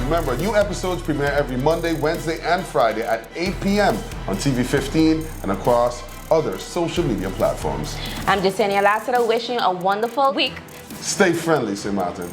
Remember, new episodes premiere every Monday, Wednesday, and Friday at 8 p.m. on TV 15 and across other social media platforms. I'm Jasenia Lassiter, wishing you a wonderful week. Stay friendly, St. Martin.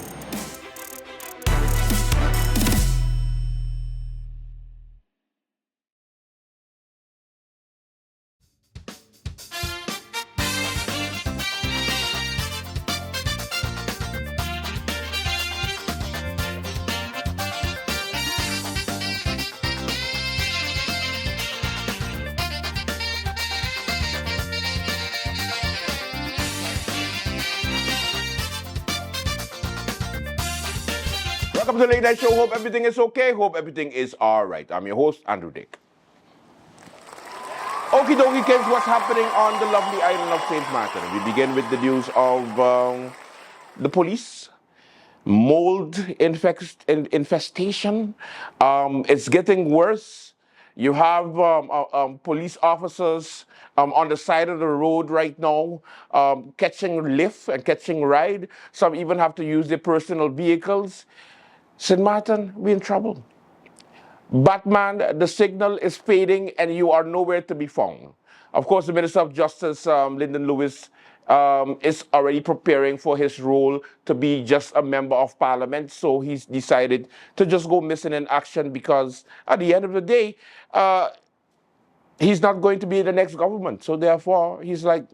Welcome to the Late Night Show. Hope everything is okay. Hope everything is all right. I'm your host, Andrew Dick. Okie dokie, kids, what's happening on the lovely island of St. Martin? We begin with the news of the police. Mold infestation. It's getting worse. You have police officers on the side of the road right now catching lift and catching ride. Some even have to use their personal vehicles. St. Martin, we're in trouble. Batman, the signal is fading and you are nowhere to be found. Of course, the Minister of Justice, Lyndon Lewis, is already preparing for his role to be just a member of Parliament. So he's decided to just go missing in action because at the end of the day, he's not going to be in the next government. So therefore, he's like,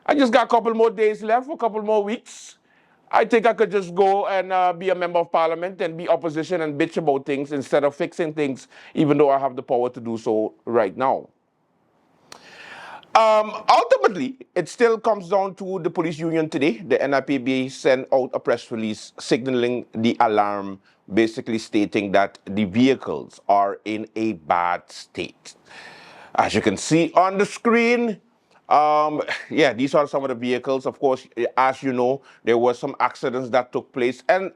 I just got a couple more days left, a couple more weeks. I think I could just go and be a member of Parliament and be opposition and bitch about things instead of fixing things, even though I have the power to do so right now. Ultimately, it still comes down to the police union today. The NIPB sent out a press release signaling the alarm, basically stating that the vehicles are in a bad state. As you can see on the screen, yeah, these are some of the vehicles. Of course, as you know, there were some accidents that took place. And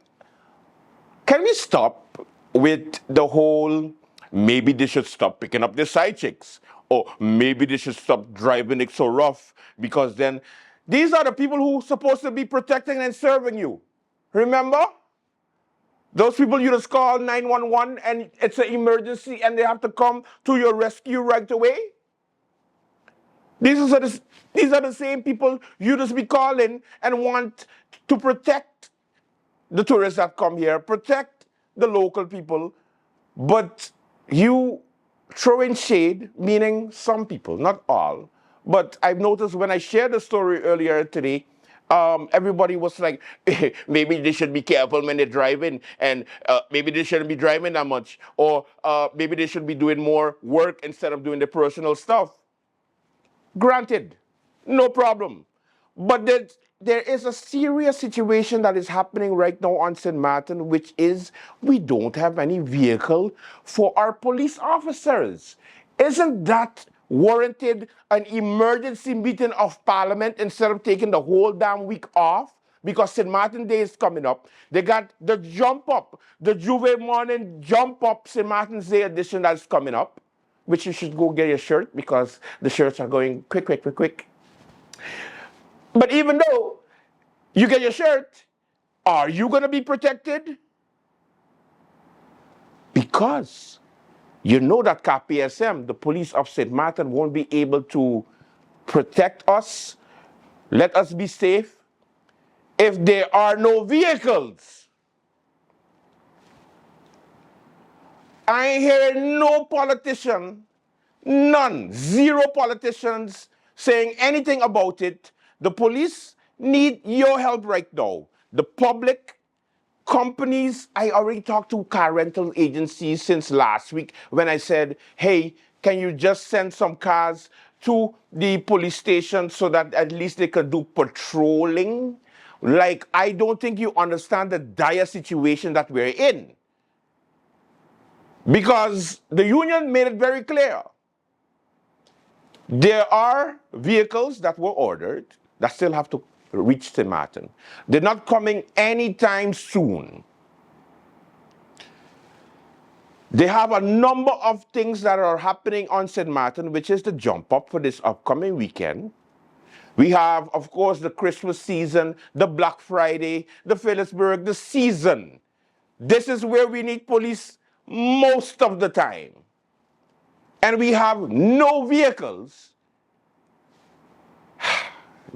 can we stop with the whole, maybe they should stop picking up their side chicks, or maybe they should stop driving it so rough, because then these are the people who are supposed to be protecting and serving you. Remember? Those people you just call 911 and it's an emergency and they have to come to your rescue right away. These are the same people you just be calling and want to protect the tourists that come here, protect the local people, but you throw in shade, meaning some people, not all. But I've noticed when I shared the story earlier today, everybody was like, maybe they should be careful when they're driving, and maybe they shouldn't be driving that much, or maybe they should be doing more work instead of doing the personal stuff. Granted, no problem. But there is a serious situation that is happening right now on St. Martin, which is we don't have any vehicle for our police officers. Isn't that warranted an emergency meeting of Parliament instead of taking the whole damn week off? Because St. Martin Day is coming up. They got the Jump Up, the Juve Morning Jump Up St. Martin's Day edition that's coming up, which you should go get your shirt because the shirts are going quick. But even though you get your shirt, are you going to be protected? Because you know that KPSM, the police of St. Martin, won't be able to protect us, let us be safe, if there are no vehicles. I ain't hearing no politician, none, zero politicians saying anything about it. The police need your help right now. The public, companies, I already talked to car rental agencies since last week when I said, hey, can you just send some cars to the police station so that at least they can do patrolling? Like, I don't think you understand the dire situation that we're in. Because the union made it very clear. There are vehicles that were ordered that still have to reach St. Martin. They're not coming anytime soon. They have a number of things that are happening on St. Martin, which is the jump up for this upcoming weekend. We have, of course, the Christmas season, the Black Friday, the Phillipsburg, the season. This is where we need police most of the time. And we have no vehicles.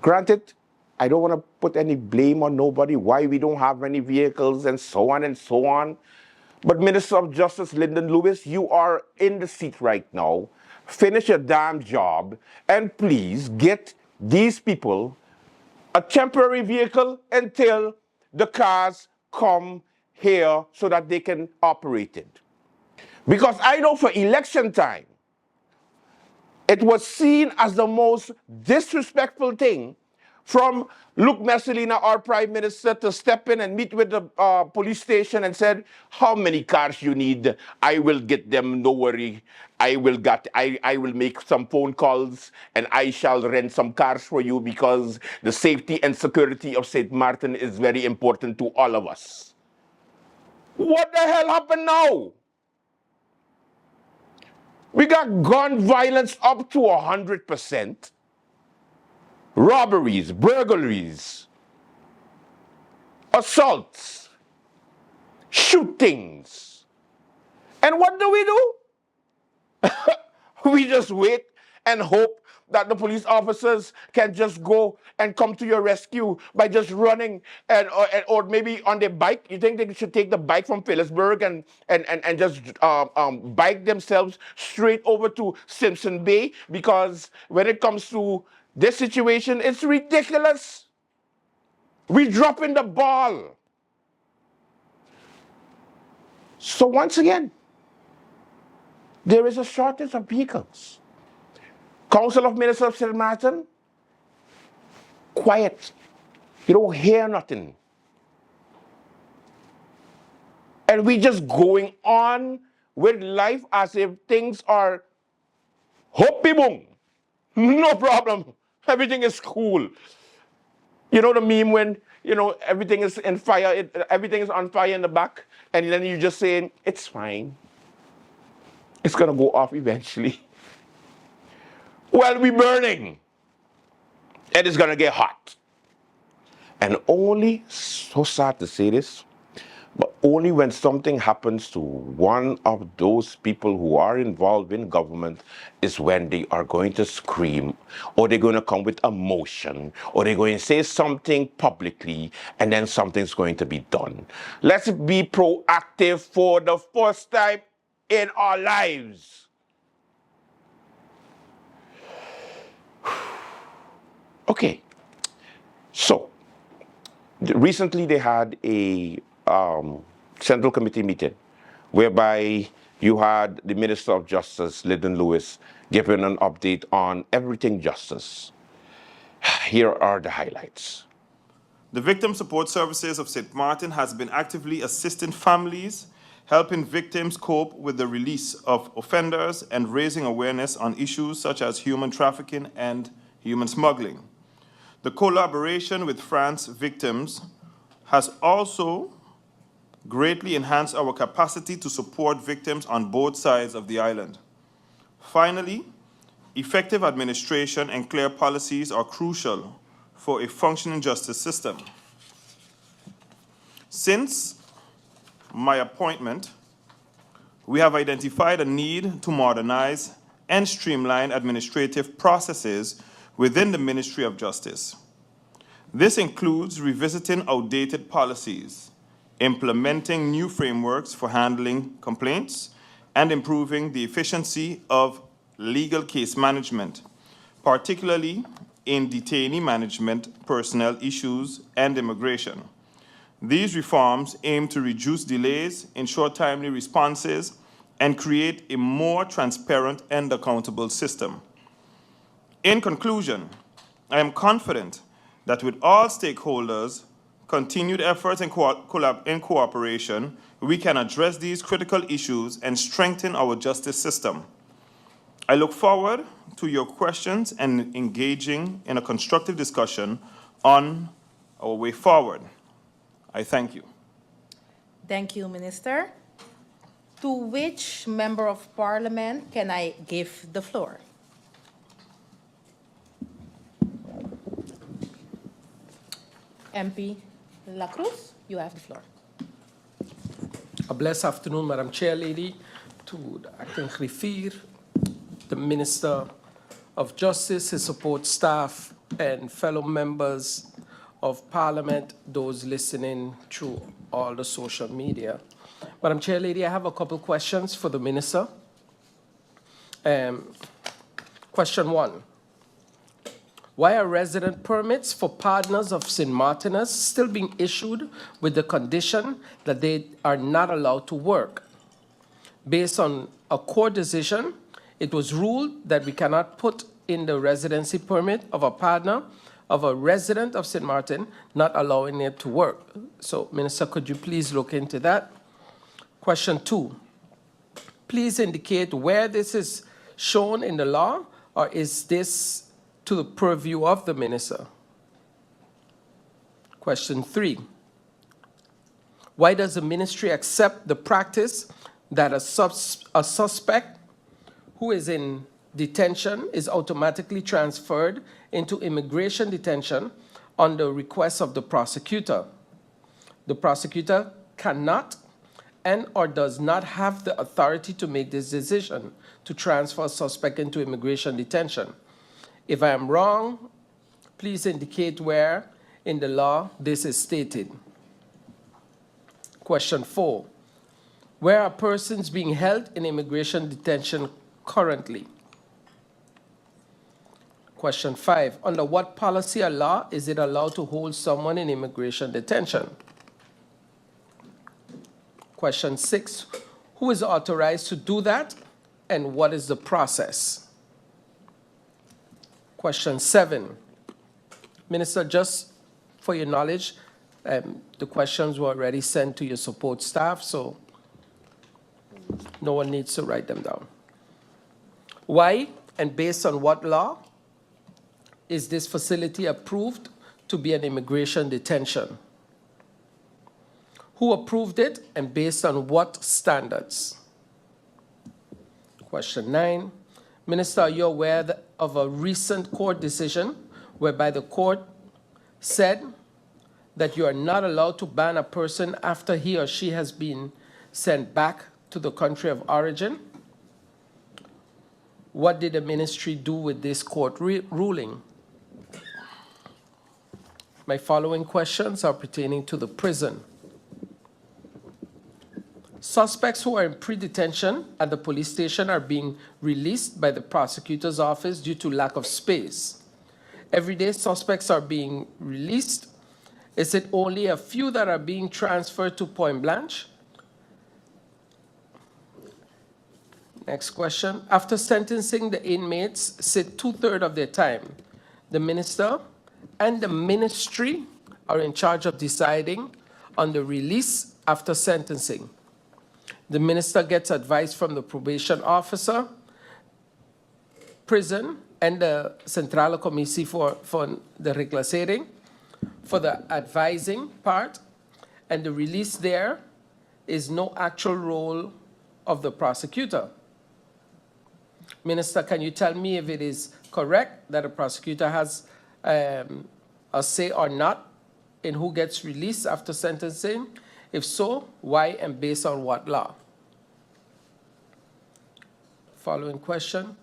Granted, I don't want to put any blame on nobody why we don't have any vehicles and so on and so on. But Minister of Justice Lyndon Lewis, you are in the seat right now. Finish your damn job and please get these people a temporary vehicle until the cars come here so that they can operate it. Because I know for election time, it was seen as the most disrespectful thing from Luke Messalina, our Prime Minister, to step in and meet with the police station and said, how many cars you need? I will get them, no worry. I will make some phone calls and I shall rent some cars for you because the safety and security of St. Martin is very important to all of us. What the hell happened now? We got gun violence up to 100%. Robberies, burglaries, assaults, shootings. And what do? We just wait and hope that the police officers can just go and come to your rescue by just running or maybe on their bike. You think they should take the bike from Phillipsburg and just bike themselves straight over to Simpson Bay? Because when it comes to this situation, it's ridiculous. We're dropping the ball. So once again, there is a shortage of vehicles. Council of Ministers of St. Martin, quiet. You don't hear nothing. And we just going on with life as if things are hoppy boom. No problem. Everything is cool. You know the meme when, everything is in fire, everything is on fire in the back, and then you just saying, it's fine. It's gonna go off eventually. Well, we're burning. And it's gonna get hot. And only, so sad to say this, but only when something happens to one of those people who are involved in government is when they are going to scream, or they're going to come with a motion, or they're going to say something publicly, and then something's going to be done. Let's be proactive for the first time in our lives. Okay, so recently they had a Central Committee meeting whereby you had the Minister of Justice, Lyndon Lewis, giving an update on everything justice. Here are the highlights. The Victim Support Services of St. Martin has been actively assisting families, helping victims cope with the release of offenders and raising awareness on issues such as human trafficking and human smuggling. The collaboration with France victims has also greatly enhanced our capacity to support victims on both sides of the island. Finally, effective administration and clear policies are crucial for a functioning justice system. Since my appointment, we have identified a need to modernize and streamline administrative processes within the Ministry of Justice. This includes revisiting outdated policies, implementing new frameworks for handling complaints, and improving the efficiency of legal case management, particularly in detainee management, personnel issues, and immigration. These reforms aim to reduce delays, ensure timely responses, and create a more transparent and accountable system. In conclusion, I am confident that with all stakeholders, continued efforts and cooperation, we can address these critical issues and strengthen our justice system. I look forward to your questions and engaging in a constructive discussion on our way forward. I thank you. Thank you, Minister. To which member of parliament can I give the floor? MP La Cruz, you have the floor. A blessed afternoon, Madam Chair Lady, to the Acting Griffier, the Minister of Justice, his support staff, and fellow members of Parliament, those listening through all the social media. Madam Chair Lady, I have a couple questions for the Minister. Question 1. Why are resident permits for partners of St. Martinus still being issued with the condition that they are not allowed to work? Based on a court decision, it was ruled that we cannot put in the residency permit of a partner of a resident of St. Martin, not allowing it to work. So, Minister, could you please look into that? Question 2. Please indicate where this is shown in the law, or is this to the purview of the Minister? Question 3. Why does the ministry accept the practice that a suspect who is in detention is automatically transferred into immigration detention on the request of the prosecutor? The prosecutor cannot and or does not have the authority to make this decision to transfer a suspect into immigration detention. If I am wrong, please indicate where in the law this is stated. Question 4. Where are persons being held in immigration detention currently? Question 5. Under what policy or law is it allowed to hold someone in immigration detention? Question 6. Who is authorized to do that, and what is the process? Question 7. Minister, just for your knowledge, the questions were already sent to your support staff, so no one needs to write them down. Why and based on what law is this facility approved to be an immigration detention? Who approved it and based on what standards? Question 9. Minister, are you aware of a recent court decision whereby the court said that you are not allowed to ban a person after he or she has been sent back to the country of origin? What did the ministry do with this court ruling? My following questions are pertaining to the prison. Suspects who are in pre-detention at the police station are being released by the prosecutor's office due to lack of space. Every day, suspects are being released. Is it only a few that are being transferred to Point Blanche? Next question. After sentencing, the inmates sit 2/3 of their time. The minister and the ministry are in charge of deciding on the release after sentencing. The minister gets advice from the probation officer, prison, and the Centrale Commissie for the Reclassering for the advising part, and the release there is no actual role of the prosecutor. Minister, can you tell me if it is correct that a prosecutor has a say or not in who gets released after sentencing? If so, why and based on what law? Following question.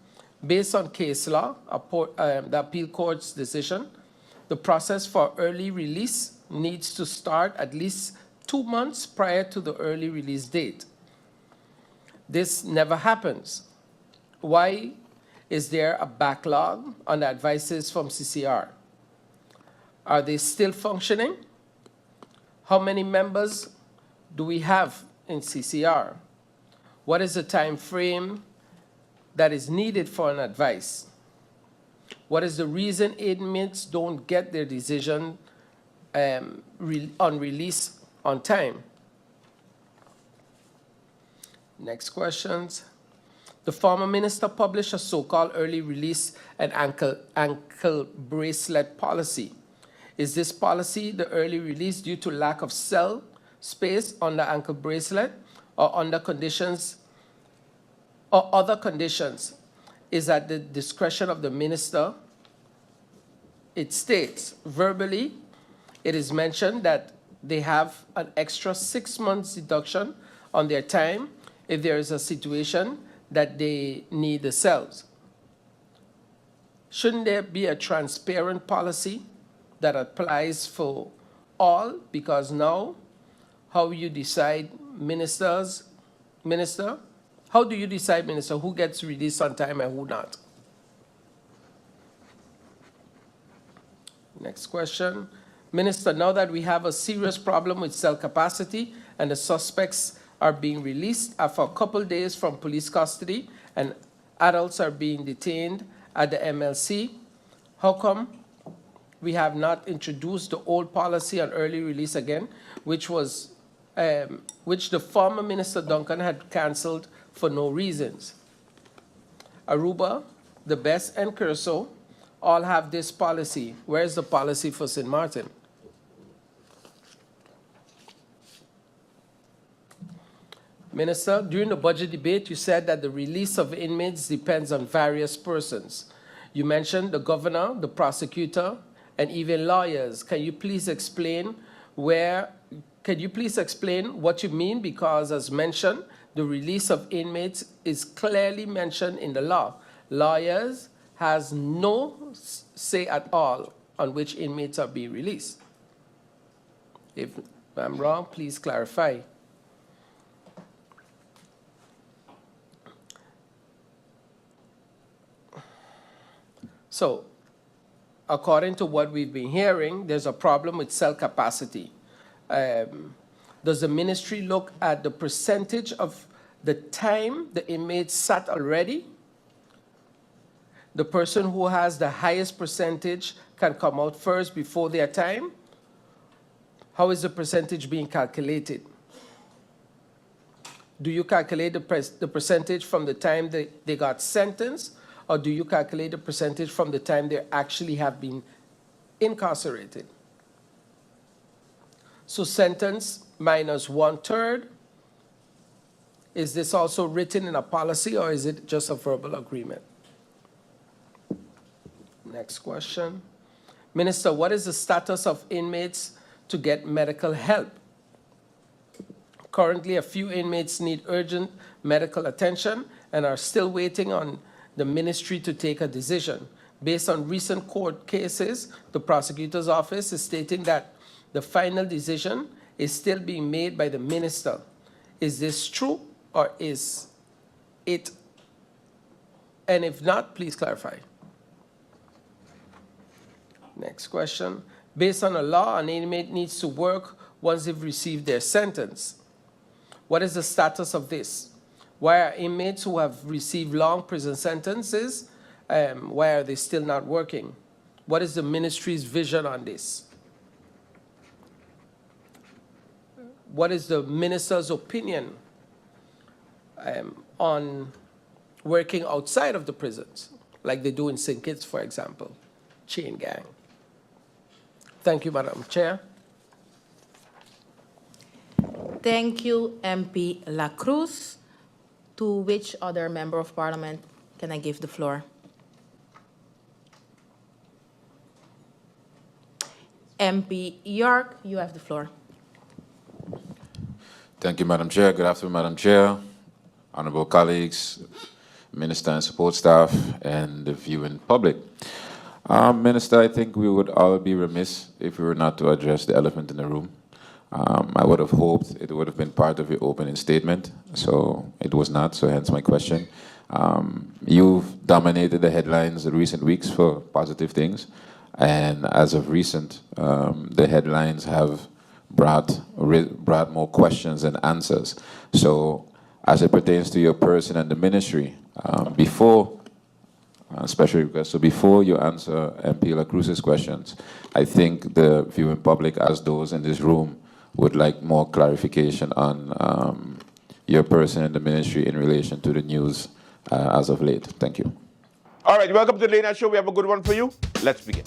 Based on case law, the appeal court's decision, the process for early release needs to start at least 2 months prior to the early release date. This never happens. Why is there a backlog on the advices from CCR? Are they still functioning? How many members do we have in CCR? What is the time frame that is needed for an advice? What is the reason inmates don't get their decision on release on time? Next questions. The former minister published a so-called early release and ankle bracelet policy. Is this policy, the early release, due to lack of cell space on the ankle bracelet or under conditions or other conditions? Is at the discretion of the minister? It states verbally, it is mentioned that they have an extra 6 months deduction on their time if there is a situation that they need the cells. Shouldn't there be a transparent policy that applies for all? Because now, how you decide minister, how do you decide, minister, who gets released on time and who not? Next question. Minister, now that we have a serious problem with cell capacity and the suspects are being released after a couple days from police custody and adults are being detained at the MLC, how come we have not introduced the old policy on early release again, which the former Minister Duncan had cancelled for no reasons? Aruba, the Best, and Curacao all have this policy. Where's the policy for St. Martin? Minister, during the budget debate, you said that the release of inmates depends on various persons. You mentioned the governor, the prosecutor, and even lawyers. Can you please explain what you mean? Because as mentioned, the release of inmates is clearly mentioned in the law. Lawyers has no say at all on which inmates are being released. If I'm wrong, please clarify. So, according to what we've been hearing, there's a problem with cell capacity. Does the ministry look at the percentage of the time the inmates sat already? The person who has the highest percentage can come out first before their time? How is the percentage being calculated? Do you calculate the percentage from the time they got sentenced, or do you calculate the percentage from the time they actually have been incarcerated? So sentence minus 1/3. Is this also written in a policy, or is it just a verbal agreement? Next question. Minister, what is the status of inmates to get medical help? Currently, a few inmates need urgent medical attention and are still waiting on the ministry to take a decision. Based on recent court cases, the prosecutor's office is stating that the final decision is still being made by the minister. Is this true, or is it? And if not, please clarify. Next question. Based on the law, an inmate needs to work once they've received their sentence. What is the status of this? Why are inmates who have received long prison sentences, why are they still not working? What is the ministry's vision on this? What is the minister's opinion on working outside of the prisons, like they do in St. Kitts, for example, chain gang? Thank you, Madam Chair. Thank you, MP La Cruz. To which other member of parliament can I give the floor? MP York, you have the floor. Thank you, Madam Chair. Good afternoon, Madam Chair, honorable colleagues, Minister and support staff, and the viewing public. Minister, I think we would all be remiss if we were not to address the elephant in the room. I would have hoped it would have been part of your opening statement, so it was not, so hence my question. You've dominated the headlines in recent weeks for positive things, and as of recent, the headlines have brought more questions than answers. So as it pertains to your person and the ministry, before you answer MP La Cruz's questions, I think the viewing public, as those in this room, would like more clarification on your person and the ministry in relation to the news as of late. Thank you. All right, welcome to the Late Night Show. We have a good one for you. Let's begin.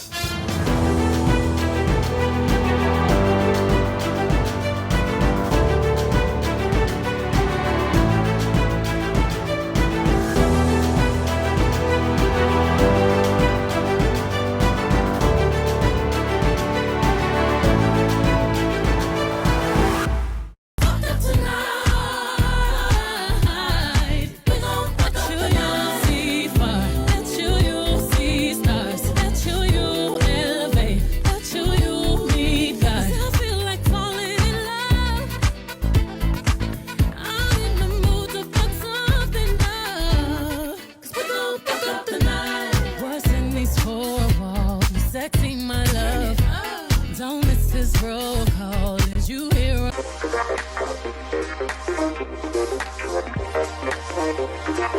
At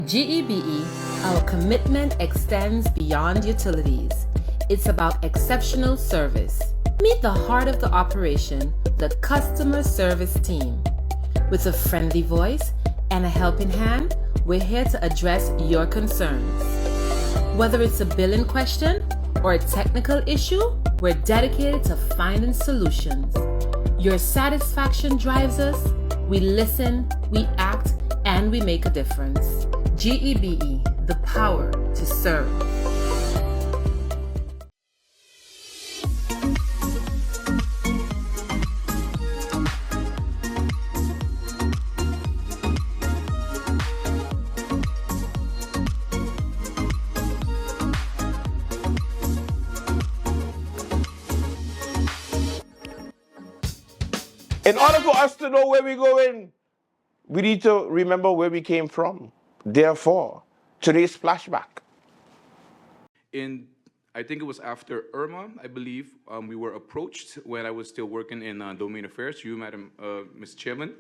GEBE, our commitment extends beyond utilities. It's about exceptional service. Meet the heart of the operation, the customer service team. With a friendly voice and a helping hand, we're here to address your concerns. Whether it's a billing question or a technical issue, we're dedicated to finding solutions. Your satisfaction drives us. We listen, we act, and we make a difference. GEBE, the power to serve. In order for us to know where we're going, we need to remember where we came from. Therefore, today's flashback. I think it was after Irma, I believe, we were approached when I was still working in Domain Affairs, you, Madam, Mr. Chairman,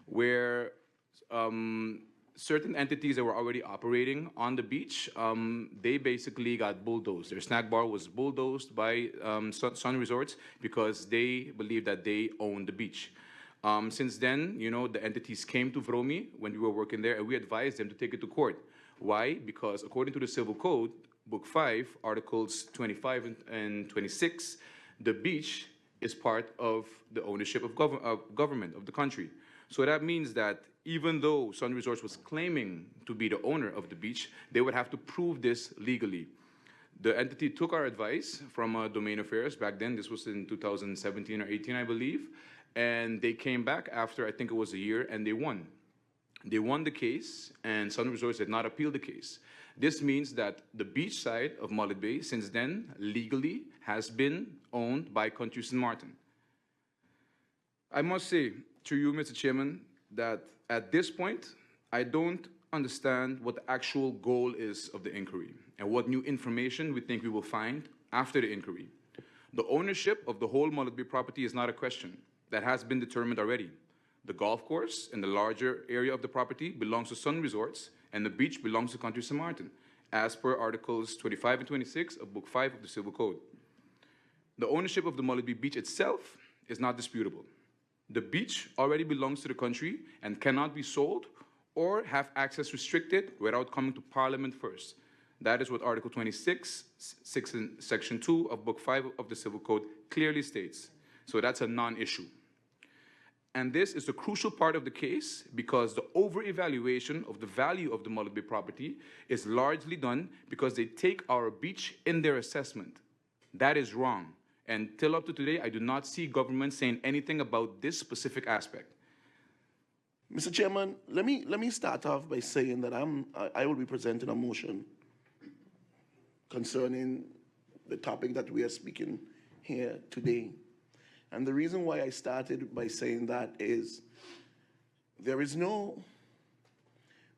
where certain entities that were already operating on the beach, they basically got bulldozed. Their snack bar was bulldozed by Sun Resorts because they believed that they owned the beach. Since then, you know, the entities came to Vromi when we were working there, and we advised them to take it to court. Why? Because according to the Civil Code, Book 5, Articles 25 and 26, the beach is part of the ownership of government of the country. So that means that even though Sun Resorts was claiming to be the owner of the beach, they would have to prove this legally. The entity took our advice from Domain Affairs back then. This was in 2017 or 18, I believe. And they came back after, I think it was a year, and they won. They won the case, and Sun Resorts did not appeal the case. This means that the beach side of Mullet Bay, since then, legally has been owned by Country St. Martin. I must say to you, Mr. Chairman, that at this point, I don't understand what the actual goal is of the inquiry and what new information we think we will find after the inquiry. The ownership of the whole Mullet Bay property is not a question. That has been determined already. The golf course and the larger area of the property belongs to Sun Resorts, and the beach belongs to Country St. Martin, as per Articles 25 and 26 of Book 5 of the Civil Code. The ownership of the Mullet Bay beach itself is not disputable. The beach already belongs to the country and cannot be sold or have access restricted without coming to Parliament first. That is what Article 26, Section 2 of Book 5 of the Civil Code clearly states. So that's a non-issue. And this is the crucial part of the case because the over-evaluation of the value of the Mullet Bay property is largely done because they take our beach in their assessment. That is wrong. And till up to today, I do not see government saying anything about this specific aspect. Mr. Chairman, let me start off by saying that I will be presenting a motion concerning the topic that we are speaking here today. And the reason why I started by saying that is there is no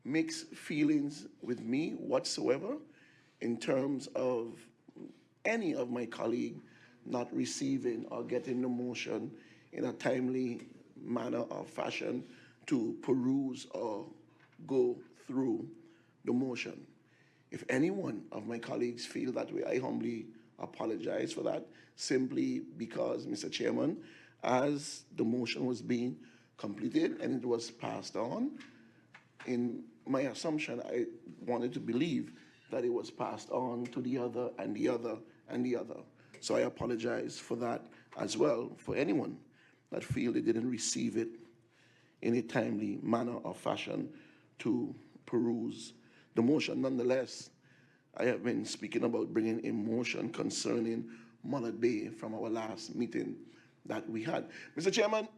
mixed feelings with me whatsoever in terms of any of my colleagues not receiving or getting the motion in a timely manner or fashion to peruse or go through the motion. If any one of my colleagues feel that way, I humbly apologize for that, simply because, Mr. Chairman, as the motion was being completed and it was passed on, in my assumption, I wanted to believe that it was passed on to the other and the other and the other. So I apologize for that as well, for anyone that feel they didn't receive it in a timely manner or fashion to peruse the motion. Nonetheless, I have been speaking about bringing a motion concerning Mullet Bay from our last meeting that we had. Mr. Chairman,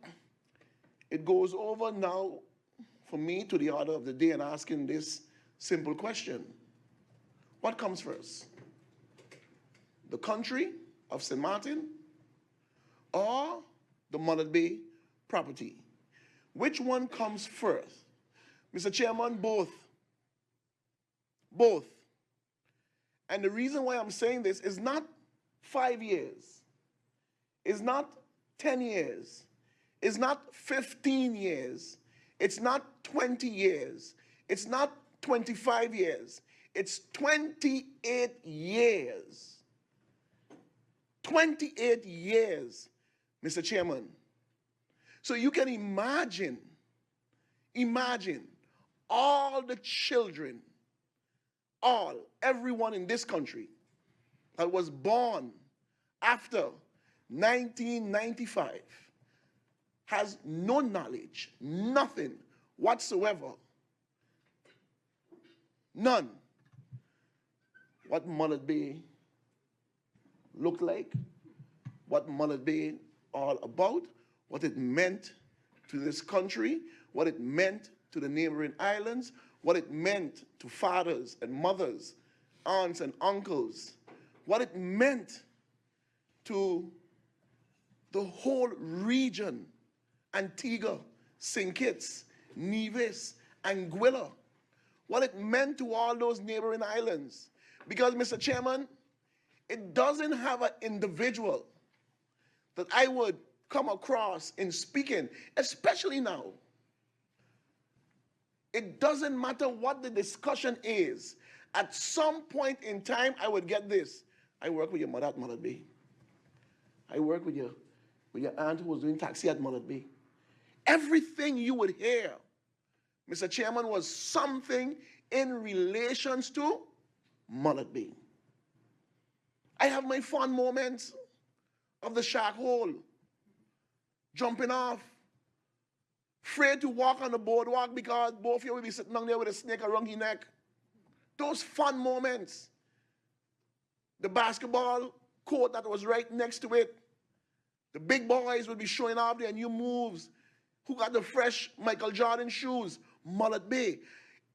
it goes over now for me to the order of the day and asking this simple question. What comes first? The country of St. Martin or the Mullet Bay property? Which one comes first? Mr. Chairman, both. Both. And the reason why I'm saying this is not 5 years, it's not 10 years, it's not 15 years, it's not 20 years, it's not 25 years, it's 28 years. 28 years, Mr. Chairman. So you can imagine all the children, everyone in this country that was born after 1995 has no knowledge, nothing whatsoever, none, what Mullet Bay looked like, what Mullet Bay all about, what it meant to this country, what it meant to the neighboring islands, what it meant to fathers and mothers, aunts and uncles, what it meant to the whole region, Antigua, St. Kitts, Nevis, Anguilla, what it meant to all those neighboring islands. Because, Mr. Chairman, it doesn't have an individual that I would come across in speaking, especially now. It doesn't matter what the discussion is. At some point in time, I would get this. I work with your mother at Mullet Bay. I work with your aunt who was doing taxi at Mullet Bay. Everything you would hear, Mr. Chairman, was something in relations to Mullet Bay. I have my fond moments of the shark hole, jumping off, afraid to walk on the boardwalk because both of you will be sitting down there with a snake around your neck. Those fun moments. The basketball court that was right next to it. The big boys would be showing off their new moves. Who got the fresh Michael Jordan shoes? Mullet Bay.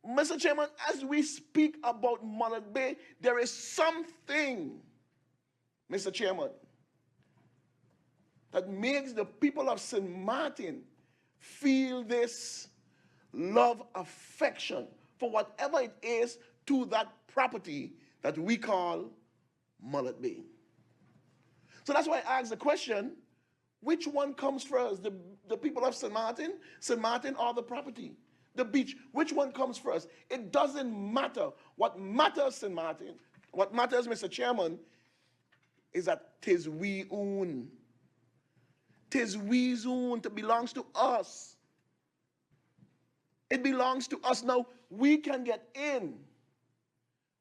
Mr. Chairman, as we speak about Mullet Bay, there is something, Mr. Chairman, that makes the people of St. Martin feel this love, affection for whatever it is to that property that we call Mullet Bay. So that's why I asked the question, which one comes first? The people of St. Martin or the property? The beach, which one comes first? It doesn't matter. What matters, St. Martin, what matters, Mr. Chairman, is that 'tis we own. 'Tis we own. It belongs to us. It belongs to us. Now, we can get in.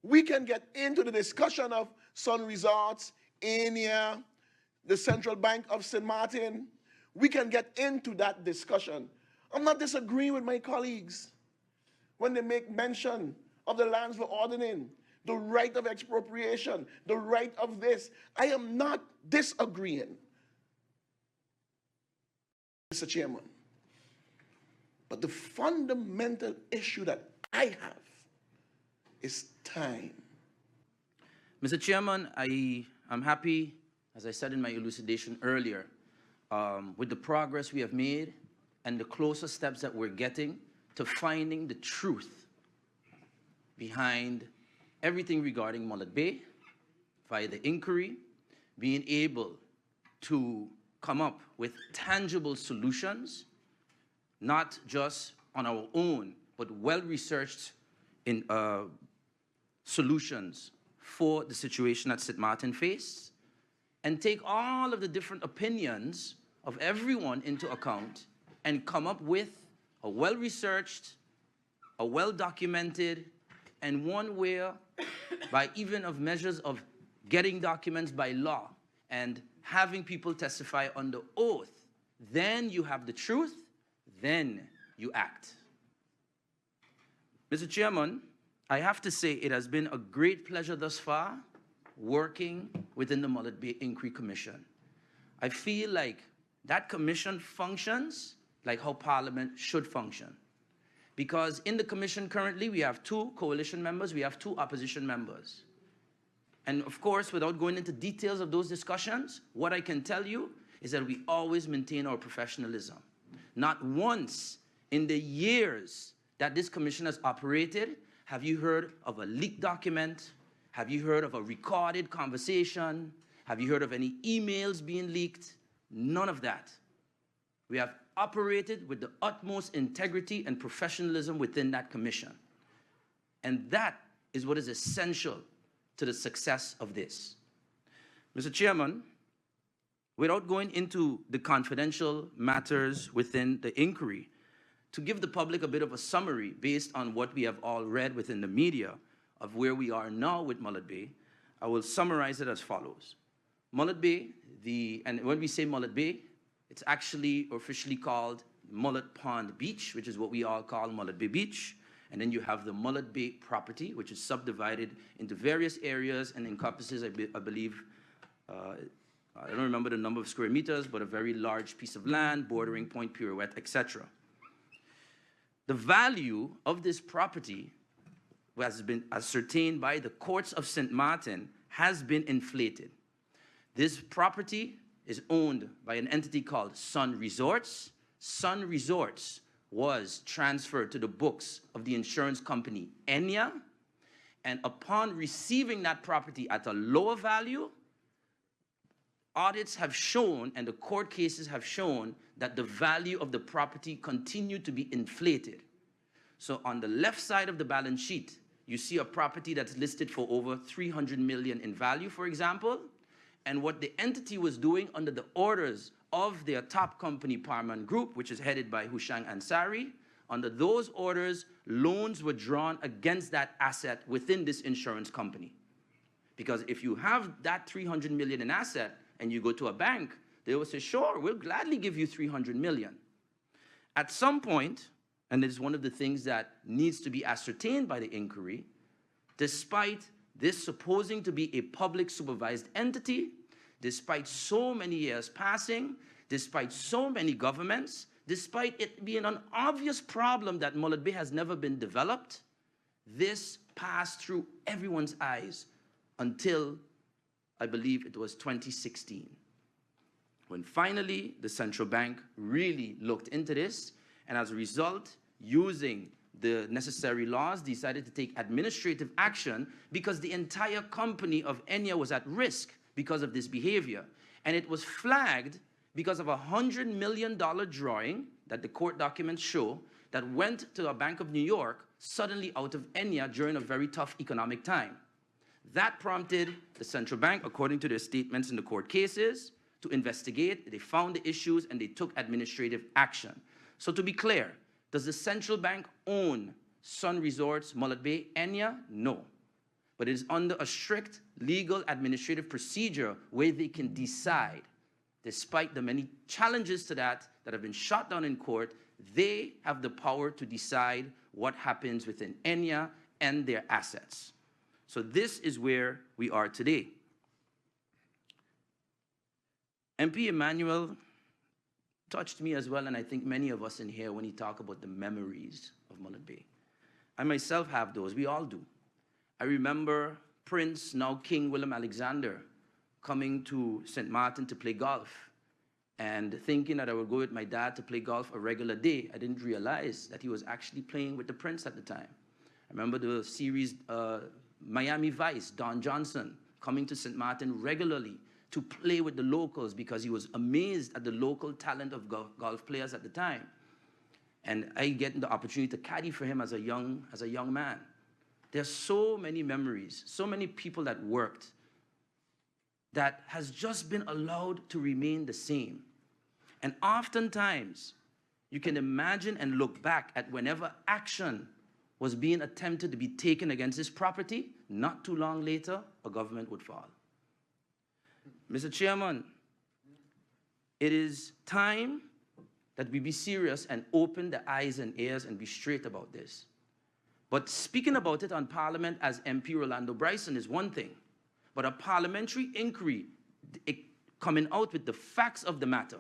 We can get into the discussion of Sun Resorts, Ania, the Central Bank of St. Martin. We can get into that discussion. I'm not disagreeing with my colleagues when they make mention of the lands for ordering, the right of expropriation, the right of this. I am not disagreeing, Mr. Chairman. But the fundamental issue that I have is time. Mr. Chairman, I am happy, as I said in my elucidation earlier, with the progress we have made and the closer steps that we're getting to finding the truth behind everything regarding Mullet Bay via the inquiry, being able to come up with tangible solutions, not just on our own, but well-researched in solutions for the situation that St. Martin faced, and take all of the different opinions of everyone into account and come up with a well-researched, a well-documented, and one where, by even of measures of getting documents by law and having people testify under oath, then you have the truth, then you act. Mr. Chairman, I have to say it has been a great pleasure thus far working within the Mullet Bay Inquiry Commission. I feel like that commission functions like how Parliament should function. Because in the commission currently, we have 2 coalition members, we have 2 opposition members. And of course, without going into details of those discussions, what I can tell you is that we always maintain our professionalism. Not once in the years that this commission has operated have you heard of a leaked document, have you heard of a recorded conversation, have you heard of any emails being leaked? None of that. We have operated with the utmost integrity and professionalism within that commission. And that is what is essential to the success of this. Mr. Chairman, without going into the confidential matters within the inquiry, to give the public a bit of a summary based on what we have all read within the media of where we are now with Mullet Bay, I will summarize it as follows. Mullet Bay, and when we say Mullet Bay, it's actually officially called Mullet Pond Beach, which is what we all call Mullet Bay Beach. And then you have the Mullet Bay property, which is subdivided into various areas and encompasses, I believe, I don't remember the number of square meters, but a very large piece of land bordering Point Pirouette, etc. The value of this property has been ascertained by the courts of St. Martin has been inflated. This property is owned by an entity called Sun Resorts. Sun Resorts was transferred to the books of the insurance company Enya, and upon receiving that property at a lower value, audits have shown and the court cases have shown that the value of the property continued to be inflated. So on the left side of the balance sheet, you see a property that's listed for over 300 million in value, for example, and what the entity was doing under the orders of their top company, Parliamentary Group, which is headed by Hushang Ansari, under those orders, loans were drawn against that asset within this insurance company. Because if you have that 300 million in asset and you go to a bank, they will say, sure, we'll gladly give you 300 million. At some point, and it's one of the things that needs to be ascertained by the inquiry, despite this supposing to be a public supervised entity, despite so many years passing, despite so many governments, despite it being an obvious problem that Mullet Bay has never been developed, this passed through everyone's eyes until, I believe it was 2016, when finally the central bank really looked into this, and as a result, using the necessary laws, decided to take administrative action because the entire company of Enya was at risk because of this behavior. And it was flagged because of a $100 million drawing that the court documents show that went to a Bank of New York suddenly out of Enya during a very tough economic time. That prompted the central bank, according to their statements in the court cases, to investigate. They found the issues and they took administrative action. So to be clear, does the central bank own Sun Resorts, Mullet Bay, Enya? No. But it is under a strict legal administrative procedure where they can decide, despite the many challenges to that have been shot down in court, they have the power to decide what happens within Enya and their assets. So this is where we are today. MP Emmanuel touched me as well, and I think many of us in here, when he talked about the memories of Mullet Bay. I myself have those. We all do. I remember Prince, now King Willem Alexander, coming to St. Martin to play golf and thinking that I would go with my dad to play golf a regular day. I didn't realize that he was actually playing with the Prince at the time. I remember the series Miami Vice, Don Johnson, coming to St. Martin regularly to play with the locals because he was amazed at the local talent of golf players at the time. And I get the opportunity to caddy for him as a young man. There's so many memories, so many people that worked that has just been allowed to remain the same. And oftentimes, you can imagine and look back at whenever action was being attempted to be taken against this property, not too long later, a government would fall. Mr. Chairman, it is time that we be serious and open the eyes and ears and be straight about this. But speaking about it on Parliament as MP Rolando Bryson is one thing, but a parliamentary inquiry coming out with the facts of the matter,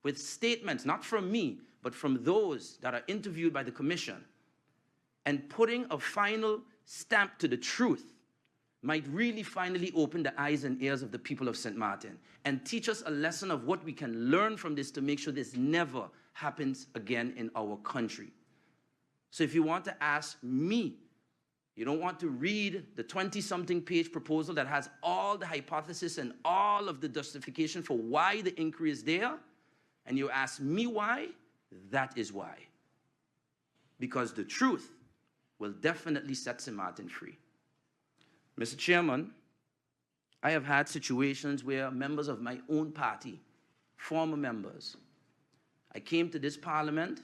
with statements, not from me, but from those that are interviewed by the commission, and putting a final stamp to the truth might really finally open the eyes and ears of the people of St. Martin and teach us a lesson of what we can learn from this to make sure this never happens again in our country. So if you want to ask me, you don't want to read the 20-something page proposal that has all the hypothesis and all of the justification for why the inquiry is there, and you ask me why, that is why. Because the truth will definitely set St. Martin free. Mr. Chairman, I have had situations where members of my own party, former members, I came to this parliament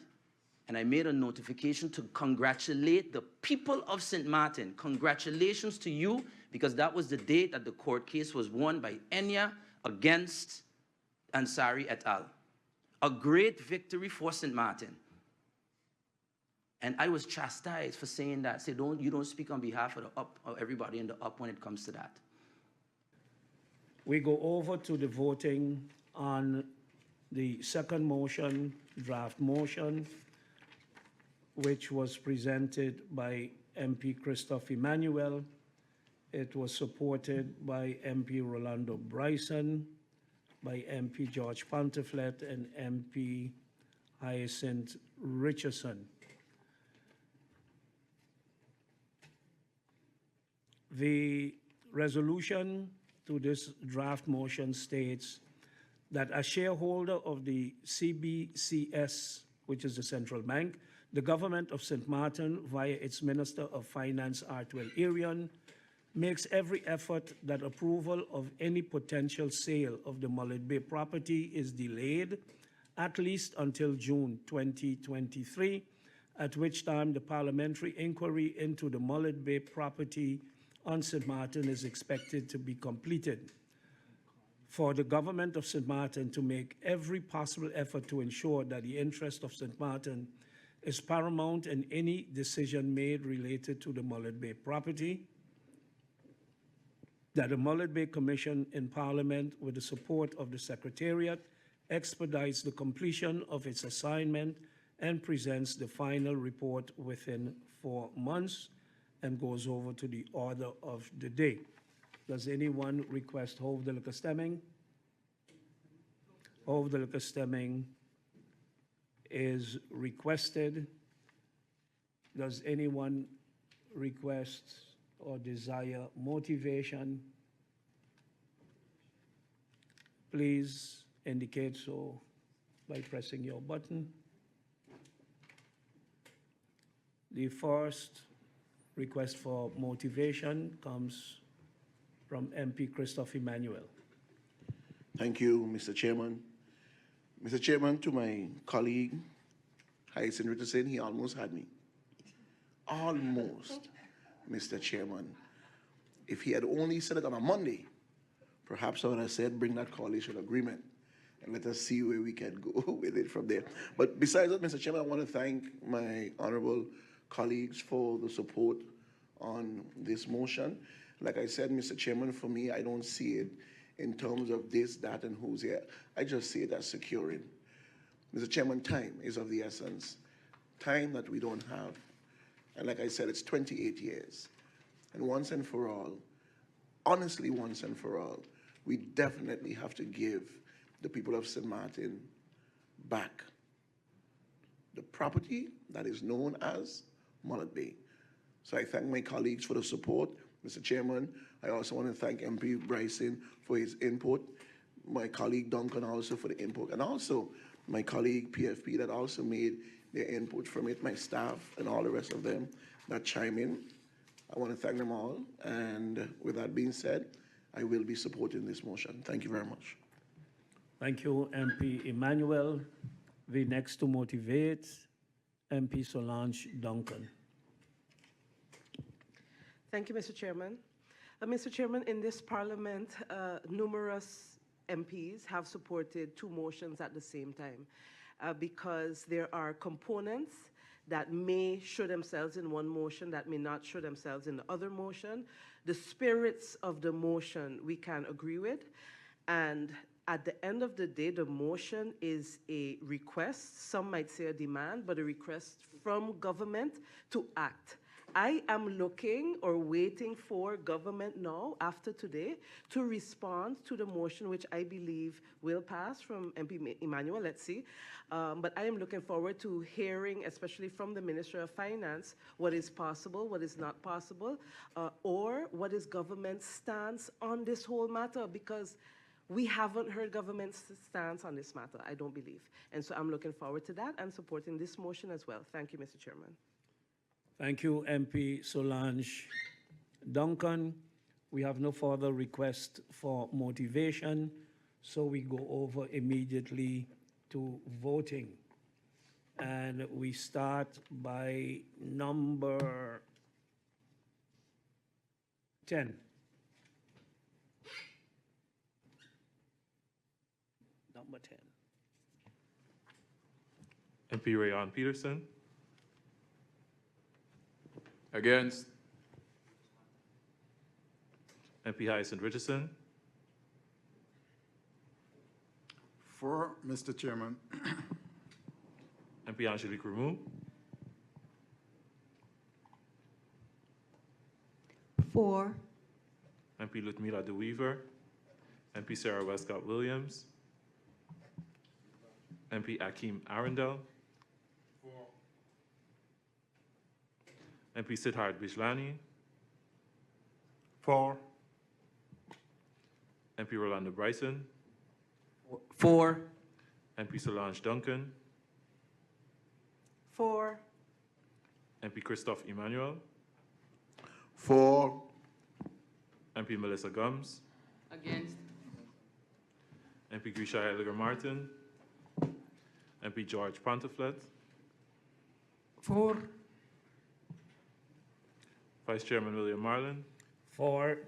and I made a notification to congratulate the people of St. Martin. Congratulations to you, because that was the date that the court case was won by Enya against Ansari et al. A great victory for St. Martin. And I was chastised for saying that. Say, you don't speak on behalf of the up, or everybody in the up when it comes to that. We go over to the voting on the second motion, draft motion, which was presented by MP Christophe Emmanuel. It was supported by MP Rolando Bryson, by MP George Pontiflet, and MP Hyacinth Richardson. The resolution to this draft motion states that as shareholder of the CBCS, which is the central bank, the government of St. Martin, via its Minister of Finance, Artwell Arion, makes every effort that approval of any potential sale of the Mullet Bay property is delayed at least until June 2023, at which time the parliamentary inquiry into the Mullet Bay property on St. Martin is expected to be completed. For the government of St. Martin to make every possible effort to ensure that the interest of St. Martin is paramount in any decision made related to the Mullet Bay property, that the Mullet Bay Commission in Parliament, with the support of the Secretariat, expedites the completion of its assignment and presents the final report within 4 months, and goes over to the order of the day. Does anyone request hold the liquor stemming? Hold the liquor stemming is requested. Does anyone request or desire motivation? Please indicate so by pressing your button. The first request for motivation comes from MP Christophe Emmanuel. Thank you, Mr. Chairman. Mr. Chairman, to my colleague, Hyacinth Richardson, he almost had me. Almost, Mr. Chairman. If he had only said it on a Monday, perhaps I would have said, bring that coalition agreement and let us see where we can go with it from there. But besides that, Mr. Chairman, I want to thank my honorable colleagues for the support on this motion. Like I said, Mr. Chairman, for me, I don't see it in terms of this, that, and who's here. I just see it as securing. Mr. Chairman, time is of the essence. Time that we don't have. And like I said, it's 28 years. And once and for all, honestly, once and for all, we definitely have to give the people of St. Martin back the property that is known as Mullet Bay. So I thank my colleagues for the support. Mr. Chairman, I also want to thank MP Bryson for his input, my colleague Duncan also for the input, and also my colleague PFP that also made their input from it, my staff and all the rest of them that chime in. I want to thank them all, and with that being said, I will be supporting this motion. Thank you very much. Thank you, MP Emmanuel. The next to motivate, MP Solange Duncan. Thank you, Mr. Chairman. Mr. Chairman, in this parliament, numerous MPs have supported two motions at the same time because there are components that may show themselves in one motion that may not show themselves in the other motion. The spirits of the motion we can agree with, and at the end of the day, the motion is a request, some might say a demand, but a request from government to act. I am looking or waiting for government now, after today, to respond to the motion which I believe will pass from MP Emmanuel, let's see. But I am looking forward to hearing, especially from the Minister of Finance, what is possible, what is not possible, or what is government's stance on this whole matter, because we haven't heard government's stance on this matter, I don't believe. And so I'm looking forward to that and supporting this motion as well. Thank you, Mr. Chairman. Thank you, MP Solange. Duncan, we have no further request for motivation, so we go over immediately to voting. And we start by number 10. Number 10. MP Rayon Peterson. Against. MP Hyacinth Richardson. For, Mr. Chairman. MP Angelique Rameau. For. MP Ludmila De Weaver. MP Sarah Westcott Williams. MP Akeem Arundel. MP Siddharth Bijlani. For. MP Rolanda Bryson. For. MP Solange Duncan. For. MP Christophe Emmanuel. For. MP Melissa Gums. Against. MP Grisha Elliger Martin. MP George Pantaflet. For. Vice Chairman William Marlin. For.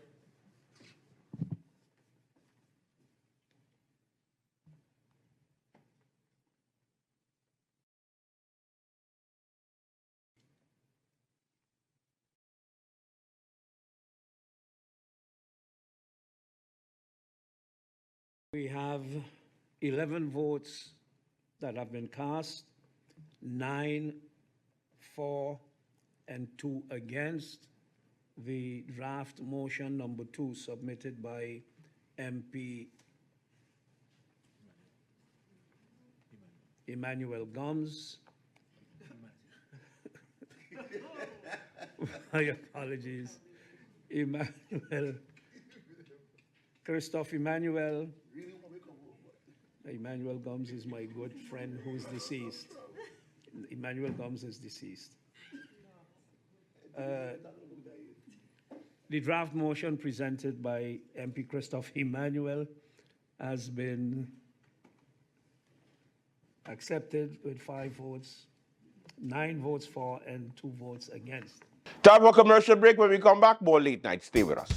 We have 11 votes that have been cast, 9 for and 2 against the draft motion number 2 submitted by MP Emmanuel Gums. My apologies. Christophe Emmanuel. Emmanuel Gums is my good friend who's deceased. Emmanuel Gums is deceased. The draft motion presented by MP Christophe Emmanuel has been accepted with 5 votes, 9 votes for and 2 votes against. Time for a commercial break. When we come back, more late night. Stay with us.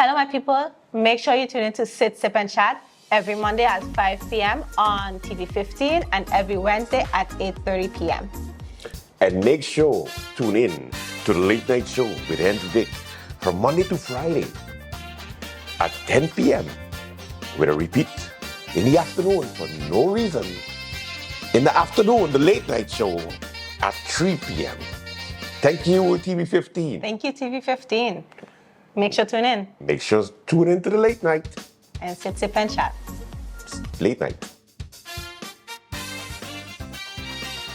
Hello, my people. Make sure you tune in to Sit, Sip, and Chat every Monday at 5 p.m. on TV 15 and every Wednesday at 8:30 p.m. And make sure tune in to the Late Night Show with Andrew Dick from Monday to Friday at 10 p.m. with a repeat in the afternoon for no reason. In the afternoon, the Late Night Show at 3 p.m. Thank you, TV 15. Thank you, TV 15. Make sure to tune in. Make sure to tune in to the Late Night. And Sit, Sip, and Chat. Late Night.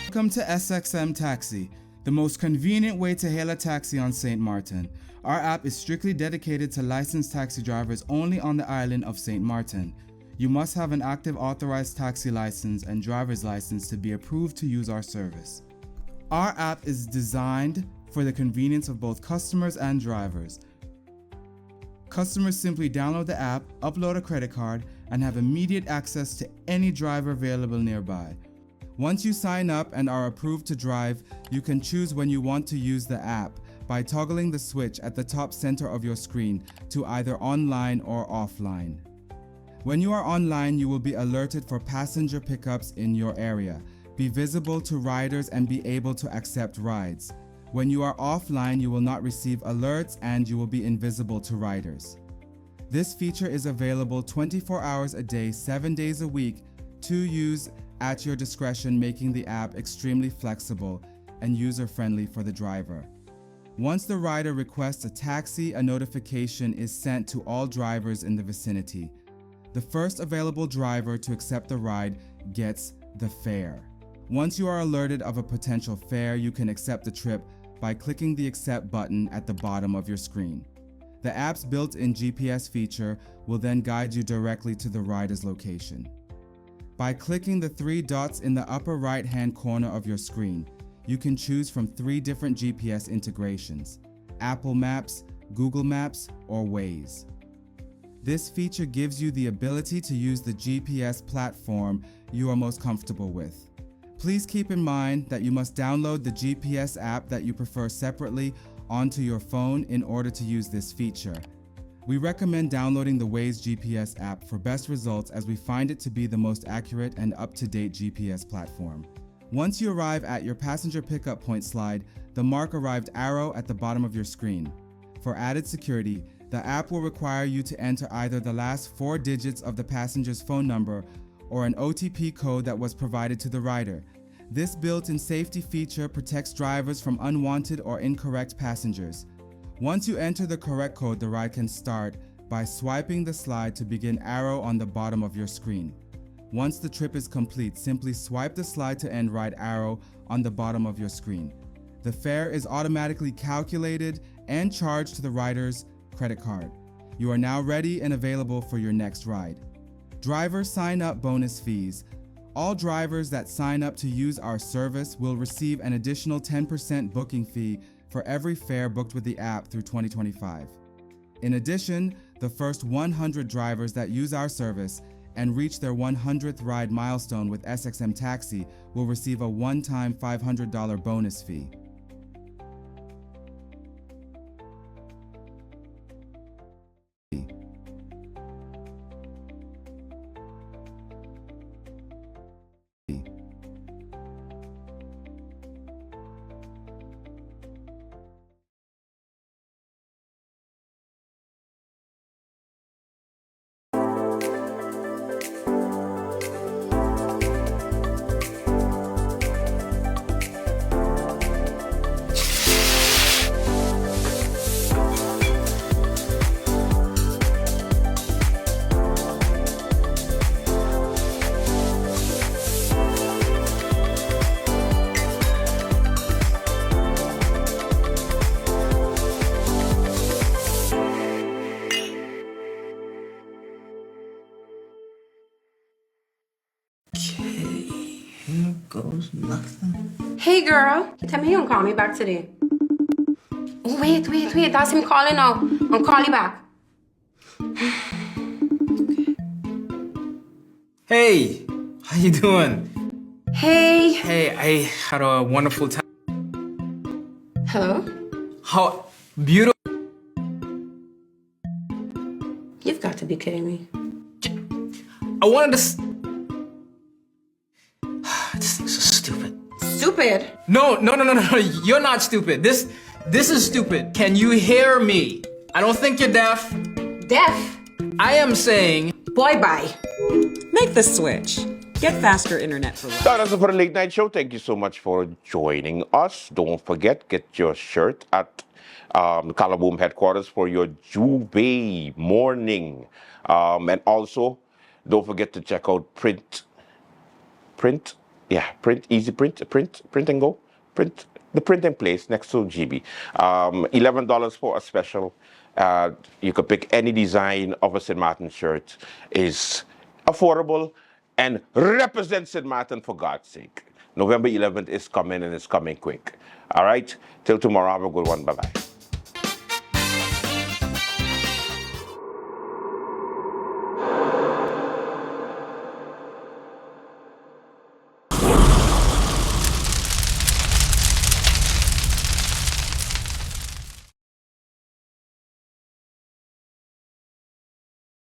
Welcome to SXM Taxi, the most convenient way to hail a taxi on St. Martin. Our app is strictly dedicated to licensed taxi drivers only on the island of St. Martin. You must have an active authorized taxi license and driver's license to be approved to use our service. Our app is designed for the convenience of both customers and drivers. Customers simply download the app, upload a credit card, and have immediate access to any driver available nearby. Once you sign up and are approved to drive, you can choose when you want to use the app by toggling the switch at the top center of your screen to either online or offline. When you are online, you will be alerted for passenger pickups in your area, be visible to riders, and be able to accept rides. When you are offline, you will not receive alerts and you will be invisible to riders. This feature is available 24 hours a day, 7 days a week to use at your discretion, making the app extremely flexible and user-friendly for the driver. Once the rider requests a taxi, a notification is sent to all drivers in the vicinity. The first available driver to accept the ride gets the fare. Once you are alerted of a potential fare, you can accept the trip by clicking the Accept button at the bottom of your screen. The app's built-in GPS feature will then guide you directly to the rider's location. By clicking the 3 dots in the upper right-hand corner of your screen, you can choose from 3 different GPS integrations: Apple Maps, Google Maps, or Waze. This feature gives you the ability to use the GPS platform you are most comfortable with. Please keep in mind that you must download the GPS app that you prefer separately onto your phone in order to use this feature. We recommend downloading the Waze GPS app for best results, as we find it to be the most accurate and up-to-date GPS platform. Once you arrive at your passenger pickup point, slide the Mark Arrived arrow at the bottom of your screen. For added security, the app will require you to enter either the last 4 digits of the passenger's phone number or an OTP code that was provided to the rider. This built-in safety feature protects drivers from unwanted or incorrect passengers. Once you enter the correct code, the ride can start by swiping the slide to begin arrow on the bottom of your screen. Once the trip is complete, simply swipe the slide to end ride arrow on the bottom of your screen. The fare is automatically calculated and charged to the rider's credit card. You are now ready and available for your next ride. Driver sign-up bonus fees. All drivers that sign up to use our service will receive an additional 10% booking fee for every fare booked with the app through 2025. In addition, the first 100 drivers that use our service and reach their 100th ride milestone with SXM Taxi will receive a one-time $500 bonus fee. Goes nothing. Hey girl, tell me you don't call me back today. Oh, wait, that's him calling now. I'll call you back. Hey, how you doing? Hey. Hey, I had a wonderful time. Hello? How beautiful. You've got to be kidding me. I wanted to... This thing's so stupid. Stupid? No, you're not stupid. This is stupid. Can you hear me? I don't think you're deaf. Deaf? I am saying... Boy, bye. Make the switch. Get faster internet for life. That's it for the late night show. Thank you so much for joining us. Don't forget, get your shirt at Calaboom headquarters for your Juve morning. And also, don't forget to check out Print and Go. The printing place next to GB. $11 for a special. You could pick any design of a St. Martin shirt. Is affordable and represents St. Martin, for God's sake. November 11th is coming, and it's coming quick. All right? Till tomorrow, have a good one. Bye-bye.